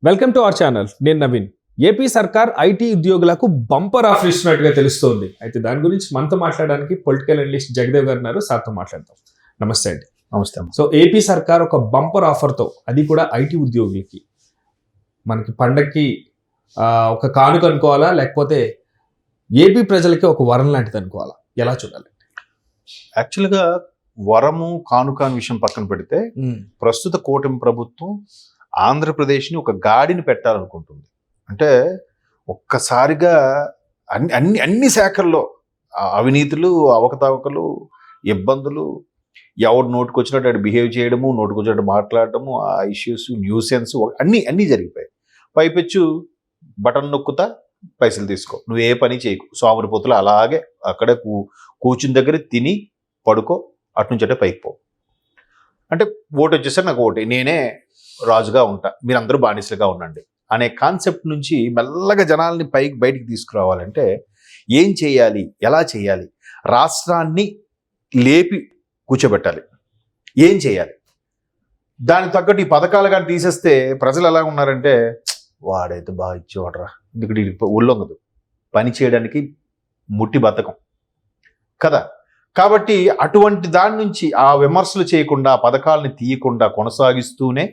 Welcome to our channel. నేను Naveen. AP సర్కార్ IT ఉద్యోగులకు బంపర్ ఆఫర్ ఇస్తున్నట్టుగా తెలుస్తోంది. అయితే దాని గురించి మనతో మాట్లాడడానికి పొలిటికల్ అనలిస్ట్ జగదేవ్ గారు ఉన్నారు. సార్తో మాట్లాడతాం. నమస్తే అండి. నమస్తే. సో ఏపీ సర్కార్ ఒక బంపర్ ఆఫర్తో, అది కూడా ఐటీ ఉద్యోగులకి, మనకి పండక్కి ఒక కానుక అనుకోవాలా, లేకపోతే ఏపీ ప్రజలకి ఒక వరం లాంటిది అనుకోవాలా, ఎలా చూడాలి? యాక్చువల్గా వరము కానుక అనే విషయం పక్కన పెడితే ప్రస్తుత కూటమి ప్రభుత్వం ఆంధ్రప్రదేశ్ని ఒక గాడిని పెట్టాలనుకుంటుంది. అంటే ఒక్కసారిగా అన్ని శాఖల్లో అవినీతులు, అవకతవకలు, ఇబ్బందులు, ఎవడు నోటుకు వచ్చినట్టు అటు బిహేవ్ చేయడము, నోటుకు వచ్చినట్టు మాట్లాడటము, ఆ ఇష్యూస్, న్యూసెన్స్ అన్నీ జరిగిపోయాయి. పైపెచ్చు బటన్ నొక్కుతా పైసలు తీసుకో, నువ్వు ఏ పని చేయకు, సోమరిపోతులు అలాగే అక్కడే కూర్చుని దగ్గర తిని పడుకో, అటు నుంచి అంటే పైకి పో. అంటే ఓటు వచ్చేసరి నాకు ఓటే, నేనే రాజుగా ఉంటా, మీరందరూ బానిసలుగా ఉండండి అనే కాన్సెప్ట్ నుంచి మెల్లగా జనాల్ని బయటికి తీసుకురావాలంటే ఏం చేయాలి, ఎలా చేయాలి? రాష్ట్రాన్ని లేపి కూర్చోబెట్టాలి. ఏం చేయాలి? దానికి తగ్గట్టు ఈ పథకాలు కానీ తీసేస్తే ప్రజలు ఎలా ఉన్నారంటే, వాడైతే బాగా ఇచ్చేవాడరా, ఎందుకంటే ఒళ్ళొంగదు, పని చేయడానికి ముట్టి బద్ధకం కదా. కాబట్టి అటువంటి దాని నుంచి ఆ విమర్శలు చేయకుండా, పథకాలని తీయకుండా కొనసాగిస్తూనే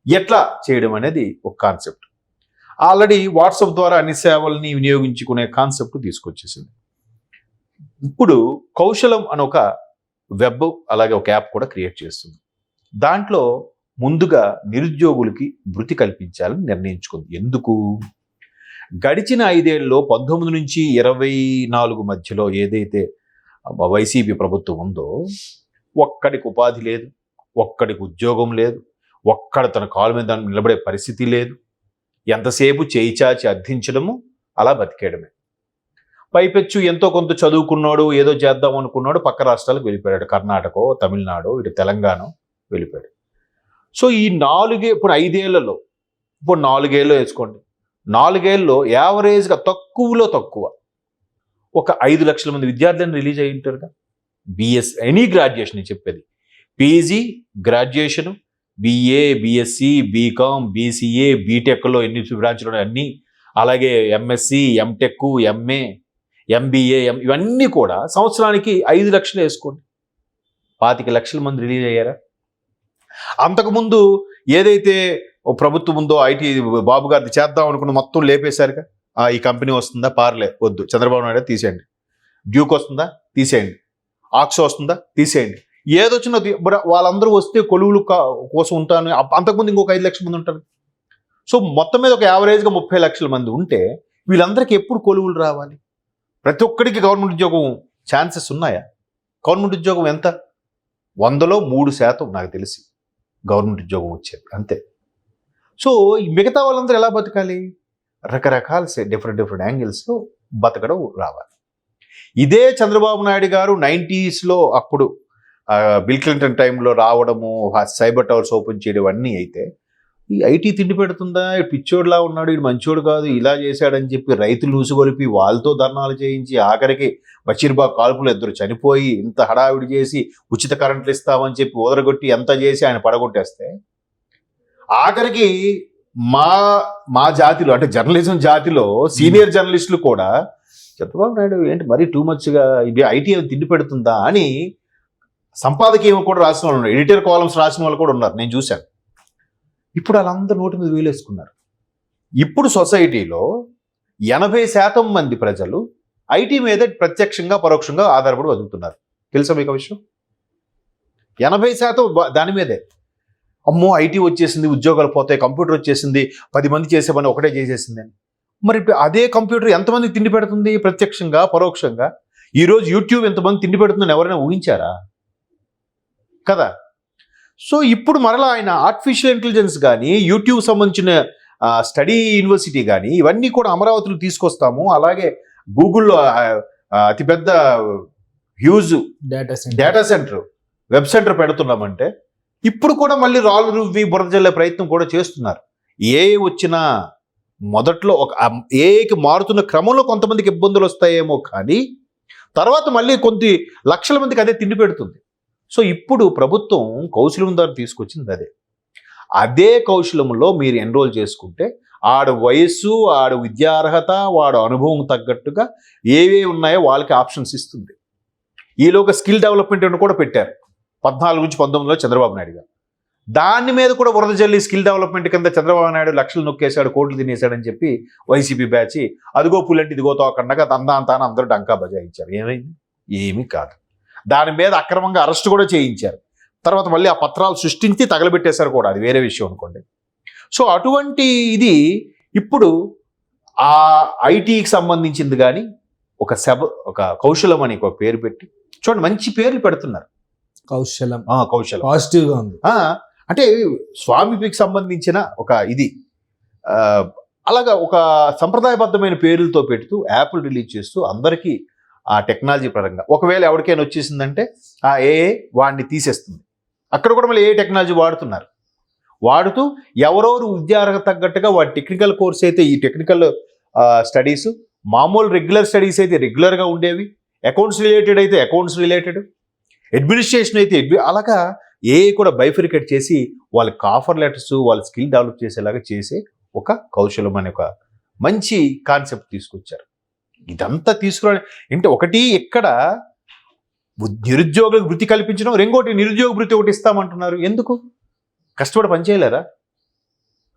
ఎట్లా చేయడం అనేది ఒక కాన్సెప్ట్. ఆల్రెడీ వాట్సాప్ ద్వారా అన్ని సేవల్ని వినియోగించుకునే కాన్సెప్ట్ తీసుకొచ్చేసింది. ఇప్పుడు కౌశలం అని ఒక వెబ్, అలాగే ఒక యాప్ కూడా క్రియేట్ చేస్తుంది. దాంట్లో ముందుగా నిరుద్యోగులకి వృత్తి కల్పించాలని నిర్ణయించుకుంది. ఎందుకు? గడిచిన 5 ఏళ్ళలో 19 నుంచి 24 మధ్యలో ఏదైతే వైసీపీ ప్రభుత్వం ఉందో, ఒక్కడికి ఉపాధి లేదు, ఒక్కడికి ఉద్యోగం లేదు, ఒక్కడు తన కాలు మీద నిలబడే పరిస్థితి లేదు. ఎంతసేపు చేయి చాచి అర్థించడము, అలా బతికేయడమే. పైపెచ్చు ఎంతో కొంత చదువుకున్నాడు, ఏదో చేద్దాం అనుకున్నాడు, పక్క రాష్ట్రాలకు వెళ్ళిపోయాడు. కర్ణాటక, తమిళనాడు, ఇటు తెలంగాణ వెళ్ళిపోయాడు. సో ఈ ఇప్పుడు 5 ఏళ్లలో, ఇప్పుడు 4 ఏళ్ళు వేసుకోండి, 4 ఏళ్ళలో యావరేజ్గా తక్కువలో తక్కువ ఒక 5 లక్షల మంది విద్యార్థులను రిలీజ్ అయ్యి ఉంటారుగా. బిఎస్ ఎనీ గ్రాడ్యుయేషన్ చెప్పేది, PG graduation, BA, BSc, BCom, BCA, బీటెక్లో ఎన్ని బ్రాంచ్లు ఉన్నాయి అన్నీ, అలాగే ఎంఎస్సి, ఎంటెక్, ఎంఏ, ఎంబీఏ, ఇవన్నీ కూడా సంవత్సరానికి 5 లక్షలు వేసుకోండి. 25 లక్షల మంది రిలీజ్ అయ్యారా? అంతకుముందు ఏదైతే ప్రభుత్వం ఉందో ఐటీ బాబు గారిది చేద్దాం అనుకున్న మొత్తం లేపేశారుగా. ఈ కంపెనీ వస్తుందా? పార్లే, వద్దు. చంద్రబాబు నాయుడు తీసేయండి. డ్యూక్ వస్తుందా? తీసేయండి. ఆక్సో వస్తుందా? తీసేయండి. ఏదొచ్చినా వాళ్ళందరూ వస్తే కొలువులు కోసం ఉంటాను. అంతకుముందు ఇంకొక 5 లక్షల మంది ఉంటారు. సో మొత్తం మీద ఒక యావరేజ్గా 30 లక్షల మంది ఉంటే వీళ్ళందరికీ ఎప్పుడు కొలువులు రావాలి? ప్రతి ఒక్కడికి గవర్నమెంట్ ఉద్యోగం ఛాన్సెస్ ఉన్నాయా? గవర్నమెంట్ ఉద్యోగం ఎంత? 100లో 3% నాకు తెలిసి గవర్నమెంట్ ఉద్యోగం వచ్చేది, అంతే. సో మిగతా వాళ్ళందరూ ఎలా బతకాలి? రకరకాల డిఫరెంట్ యాంగిల్స్లో బతకడం రావాలి. ఇదే చంద్రబాబు నాయుడు గారు 90స్లో అప్పుడు బిల్ క్లింటన్ టైంలో రావడము, సైబర్ టవర్స్ ఓపెన్ చేయడం అన్నీ అయితే, ఈ ఐటీ తిండి పెడుతుందా, పిచ్చోడులా ఉన్నాడు, ఇది మంచోడు కాదు, ఇలా చేశాడని చెప్పి రైతులు లూసుగొలిపి వాళ్ళతో ధర్నాలు చేయించి, ఆఖరికి బషీర్బాగ్ కాల్పులు 2 చనిపోయి, ఇంత హడావిడి చేసి ఉచిత కరెంట్లు ఇస్తామని చెప్పి ఓదరగొట్టి ఎంత చేసి ఆయన పడగొట్టేస్తే, ఆఖరికి మా జాతిలో, అంటే జర్నలిజం జాతిలో సీనియర్ జర్నలిస్టులు కూడా చంద్రబాబు నాయుడు ఏంటి మరీ టూ మచ్గా ఇది ఐటీ తిండి పెడుతుందా అని సంపాదకీయం కూడా రాసిన వాళ్ళు ఉన్నారు, ఎడిటర్ కాలమ్స్ రాసిన వాళ్ళు కూడా ఉన్నారు, నేను చూశాను. ఇప్పుడు వాళ్ళందరూ నోటి మీద వేలేసుకున్నారు. ఇప్పుడు సొసైటీలో 80% మంది ప్రజలు ఐటీ మీద ప్రత్యక్షంగా పరోక్షంగా ఆధారపడి బతుకుతున్నారు. తెలుసా మీకు ఆ విషయం? 80% దాని మీదే. అమ్మో ఐటీ వచ్చేసింది, ఉద్యోగాలు పోతాయి, కంప్యూటర్ వచ్చేసింది, 10 మంది చేసే పని ఒకటే చేసేసింది అని. మరి అదే కంప్యూటర్ ఎంతమందికి తిండి పెడుతుంది ప్రత్యక్షంగా పరోక్షంగా? ఈరోజు యూట్యూబ్ ఎంతమంది తిండి పెడుతుందని ఎవరైనా ఊహించారా? కదా. సో ఇప్పుడు మరలా ఆయన ఆర్టిఫిషియల్ ఇంటెలిజెన్స్ కానీ, యూట్యూబ్ సంబంధించిన స్టడీ యూనివర్సిటీ కానీ, ఇవన్నీ కూడా అమరావతిలో తీసుకొస్తాము, అలాగే గూగుల్లో అతిపెద్ద huge data center, web center పెడుతున్నామంటే, ఇప్పుడు కూడా మళ్ళీ రాళ్ళు రువ్వి బురద జల్లే ప్రయత్నం కూడా చేస్తున్నారు. ఏ వచ్చినా మొదట్లో ఒక ఏకి మారుతున్న క్రమంలో కొంతమందికి ఇబ్బందులు వస్తాయేమో, కానీ తర్వాత మళ్ళీ కొన్ని లక్షల మందికి అదే తిండి పెడుతుంది. సో ఇప్పుడు ప్రభుత్వం కౌశలం ద్వారా తీసుకొచ్చింది అదే. అదే కౌశలంలో మీరు ఎన్రోల్ చేసుకుంటే ఆడ వయస్సు, ఆడ విద్యార్హత, వాడు అనుభవం తగ్గట్టుగా ఏవే ఉన్నాయో వాళ్ళకి ఆప్షన్స్ ఇస్తుంది. ఈలోగా స్కిల్ డెవలప్మెంట్ కూడా పెట్టారు 14 నుంచి 19లో చంద్రబాబు నాయుడు గారు. దాని మీద కూడా వరద జల్లి స్కిల్ డెవలప్మెంట్ కింద చంద్రబాబు నాయుడు లక్షలు నొక్కేశాడు, కోట్లు తినేశాడని చెప్పి వైసీపీ బ్యాచ్ అదిగో పుల్లెంటి ఇదిగో తోకండగా అంతా అందరూ డంకా బజాయించారు. ఏమైంది? ఏమీ కాదు. దాని మీద అక్రమంగా అరెస్ట్ కూడా చేయించారు. తర్వాత మళ్ళీ ఆ పత్రాలు సృష్టించి తగలబెట్టేశారు కూడా, అది వేరే విషయం అనుకోండి. సో అటువంటి ఇది ఇప్పుడు ఆ ఐటీకి సంబంధించింది కానీ ఒక కౌశలం అని ఒక పేరు పెట్టి చూడండి, మంచి పేర్లు పెడుతున్నారు. కౌశలం కౌశలం పాజిటివ్ గా ఉంది. అంటే స్వామికి సంబంధించిన ఒక ఇది అలాగా ఒక సంప్రదాయబద్ధమైన పేర్లతో పెడుతూ యాప్లు రిలీజ్ చేస్తూ అందరికీ ఆ టెక్నాలజీ పరంగా ఒకవేళ ఎవరికైనా వచ్చేసిందంటే ఆ ఏఏ వాడిని తీసేస్తుంది. అక్కడ కూడా మళ్ళీ ఏ టెక్నాలజీ వాడుతూ ఎవరెవరు విద్యార్హత తగ్గట్టుగా వాడి టెక్నికల్ కోర్స్ అయితే ఈ టెక్నికల్ స్టడీస్, మామూలు రెగ్యులర్ స్టడీస్ అయితే రెగ్యులర్గా ఉండేవి, అకౌంట్స్ రిలేటెడ్ అయితే అకౌంట్స్ రిలేటెడ్, అడ్మినిస్ట్రేషన్ అయితే అలాగా ఏ కూడా బైఫరికేట్ చేసి వాళ్ళకి ఆఫర్ లెటర్స్, వాళ్ళ స్కిల్ డెవలప్ చేసేలాగా చేసే ఒక కౌశలం అనే ఒక మంచి కాన్సెప్ట్ తీసుకొచ్చారు. ఇదంతా తీసుకురా అంటే ఒకటి ఎక్కడ నిరుద్యోగులకు వృత్తి కల్పించడం, రెండోటి నిరుద్యోగ వృత్తి ఒకటి ఇస్తామంటున్నారు. ఎందుకు? కష్టపడి పనిచేయలేరా?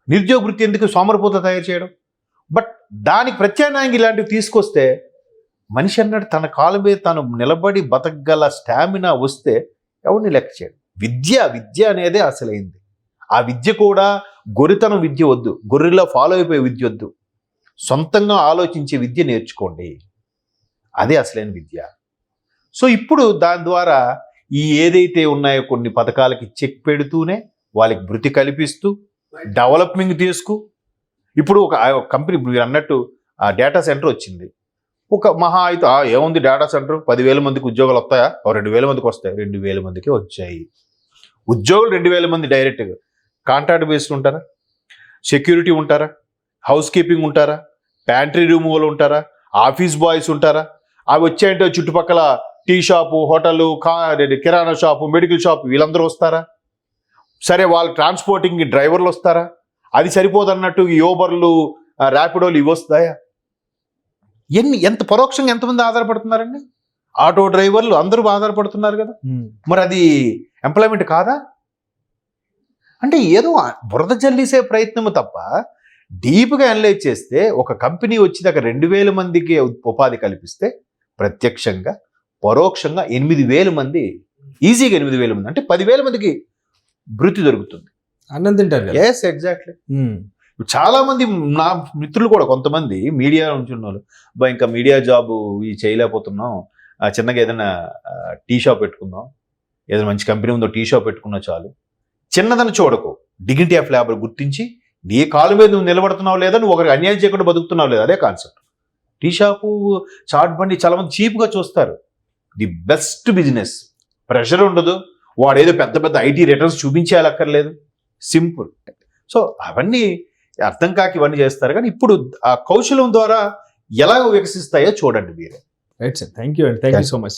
నిరుద్యోగ వృత్తి ఎందుకు సోమరిపోత తయారు చేయడం? బట్ దానికి ప్రత్యామ్నాయంగా ఇలాంటివి తీసుకొస్తే మనిషి అన్నాడు తన కాళ్ళ మీద తాను నిలబడి బతకగల స్టామినా వస్తే ఎవరిని లెక్క చేయడం. విద్య అనేదే అసలైంది. ఆ విద్య కూడా గొర్రెతనం విద్య వద్దు, గొర్రెలా ఫాలో అయిపోయే విద్య వద్దు, సొంతంగా ఆలోచించే విద్య నేర్చుకోండి. అదే అసలైన విద్య. సో ఇప్పుడు దాని ద్వారా ఈ ఏదైతే ఉన్నాయో కొన్ని పథకాలకి చెక్ పెడుతూనే వాళ్ళకి వృత్తి కల్పిస్తూ డెవలప్మెంట్ ఇప్పుడు ఒక కంపెనీ మీరు అన్నట్టు ఆ డేటా సెంటర్ వచ్చింది. ఒక మహా అయితే ఏముంది డేటా సెంటర్ 10,000 మందికి ఉద్యోగాలు వస్తాయా? 2,000 మందికి వస్తాయి. 2,000 మందికి వచ్చాయి ఉద్యోగులు. 2,000 మంది డైరెక్ట్గా కాంట్రాక్ట్ బేస్డ్ ఉంటారా? సెక్యూరిటీ ఉంటారా? హౌస్ కీపింగ్ ఉంటారా? ప్యాంట్రీ రూమ్ వాళ్ళు ఉంటారా? ఆఫీస్ బాయ్స్ ఉంటారా? అవి వచ్చాయంటే చుట్టుపక్కల టీ షాపు, హోటల్, కిరాణా షాపు, మెడికల్ షాపు వీళ్ళందరూ వస్తారా? సరే, వాళ్ళు ట్రాన్స్పోర్టింగ్ డ్రైవర్లు వస్తారా? అది సరిపోదన్నట్టు యోబర్లు, ర్యాపిడోలు ఇవి వస్తాయా? ఎంత పరోక్షంగా ఎంతమంది ఆధారపడుతున్నారండి? ఆటో డ్రైవర్లు అందరూ ఆధారపడుతున్నారు కదా. మరి అది ఎంప్లాయ్మెంట్ కాదా? అంటే ఏదో బురద జల్లిసే ప్రయత్నము తప్ప డీప్గా అనలైజ్ చేస్తే ఒక కంపెనీ వచ్చి దగ్గర 2,000 మందికి ఉపాధి కల్పిస్తే ప్రత్యక్షంగా పరోక్షంగా 8,000 మంది, ఈజీగా 8,000 మంది అంటే 10,000 మందికి వృత్తి దొరుకుతుంది. అన్నం తింటారు. Yes, exactly. చాలా మంది నా మిత్రులు కూడా కొంతమంది మీడియా నుంచి ఉన్నవాళ్ళు, ఇంకా మీడియా జాబ్ ఇవి చేయలేకపోతున్నాం, చిన్నగా ఏదైనా టీ షాప్ పెట్టుకుందాం, ఏదైనా మంచి కంపెనీ ఉందో టీ షాప్ పెట్టుకున్నా చాలు. చిన్నదని చూడకు, డిగ్నిటీ ఆఫ్ లేబర్ గుర్తించి నీ కాలు మీద నువ్వు నిలబడుతున్నావు లేదా, నువ్వు ఒకరికి అన్యాయం చేయకుండా బతుకుతున్నావు లేదా, అదే కాన్సెప్ట్. టీ షాపు, చాట్ బండి చాలా మంది చీప్గా చూస్తారు. ది బెస్ట్ బిజినెస్, ప్రెషర్ ఉండదు, వాడు ఏదో పెద్ద పెద్ద ఐటీ రిటర్న్స్ చూపించేయాలక్కర్లేదు, సింపుల్. సో అవన్నీ అర్థం కాక ఇవన్నీ చేస్తారు. కానీ ఇప్పుడు ఆ కౌశలం ద్వారా ఎలా వికసిస్తాయో చూడండి మీరే. రైట్ సార్, థ్యాంక్ యూ అండి, థ్యాంక్ యూ సో మచ్.